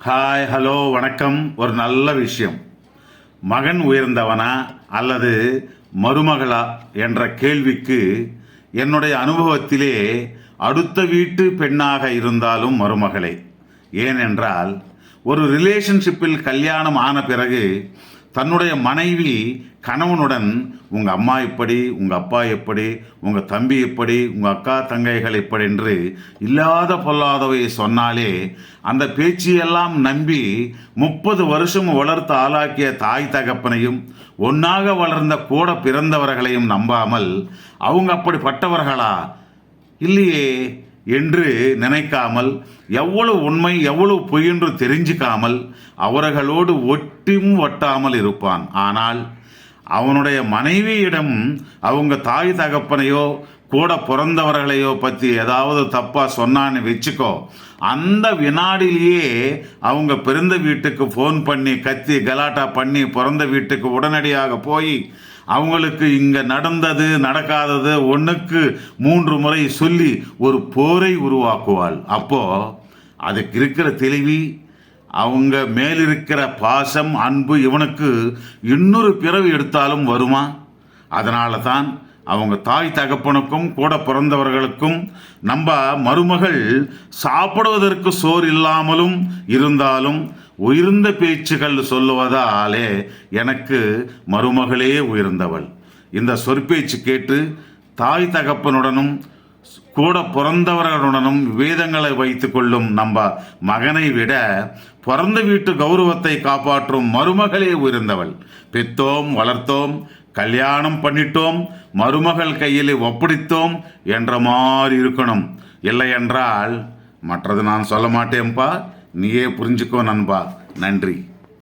Hi, hello, வணக்கம். ஒரு நல்ல விஷயம். மகன் உயர்ந்தவனா அல்லது மருமகளா என்ற கேள்விக்கு என்னுடைய அனுபவத்திலே அடுத்த வீட்டு பெண்ணாக இருந்தாலும் மருமகளே. ஏனென்றால் ஒரு ரிலேஷன்ஷிப்பில் கல்யாணம் ஆன பிறகு தன்னுடைய மனைவி கணவனுடன் உங்கள் அம்மா எப்படி, உங்கள் அப்பா எப்படி, உங்கள் தம்பி எப்படி, உங்கள் அக்கா தங்கைகள் எப்படி என்று இல்லாத பொல்லாதவை சொன்னாலே அந்த பேச்சியெல்லாம் நம்பி 30 வருஷம் வளர்த்து ஆளாக்கிய தாய் தகப்பனையும் ஒன்றாக வளர்ந்த கூட பிறந்தவர்களையும் நம்பாமல் அவங்க அப்படிப்பட்டவர்களா இல்லையே என்று நினைக்காமல், எவ்வளவு உண்மை எவ்வளவு பொய் என்று தெரிஞ்சுக்காமல் அவர்களோடு ஒட்டியும் ஒட்டாமல் இருப்பான். ஆனால் அவனுடைய மனைவியிடம் அவங்க தாய் தகப்பனையோ கூட பிறந்தவர்களையோ பற்றி ஏதாவது தப்பாக சொன்னான்னு வச்சுக்கோ, அந்த வினாடிலேயே அவங்க பிறந்த வீட்டுக்கு ஃபோன் பண்ணி கத்தி கலாட்டா பண்ணி பிறந்த வீட்டுக்கு உடனடியாக போய் அவங்களுக்கு இங்கே நடந்தது நடக்காதது 1க்கு 3 முறை சொல்லி ஒரு போரை உருவாக்குவாள். அப்போது அதுக்கு இருக்கிற தெளிவி, அவங்க மேலிருக்கிற பாசம் அன்பு இவனுக்கு இன்னொரு பிறவி எடுத்தாலும் வருமா? அதனால தான் அவங்க தாய் தகப்பனுக்கும் கூட பிறந்தவர்களுக்கும் நம்ம மருமகள் சாப்பிடுவதற்கு சோறு இல்லாமலும் இருந்தாலும் உயர்ந்த பேச்சுகள் சொல்லுவதாலே எனக்கு மருமகளே உயர்ந்தவள். இந்த சொற்பேச்சு கேட்டு தாய் தகப்பனுடனும் கூட பிறந்தவர்களுடனும் வேதங்களை வைத்து கொள்ளும் நம்ம மகனை விட பிறந்த வீட்டு கௌரவத்தை காப்பாற்றும் மருமகளே உயர்ந்தவள். பெற்றோம், வளர்த்தோம், கல்யாணம் பண்ணிட்டோம், மருமகள் கையில் ஒப்படைத்தோம் என்ற மாதிரி இருக்கணும். இல்லை என்றால் மற்றது நான் சொல்ல மாட்டேன்ப்பா, நீயே புரிஞ்சுக்கோ நண்பா. நன்றி.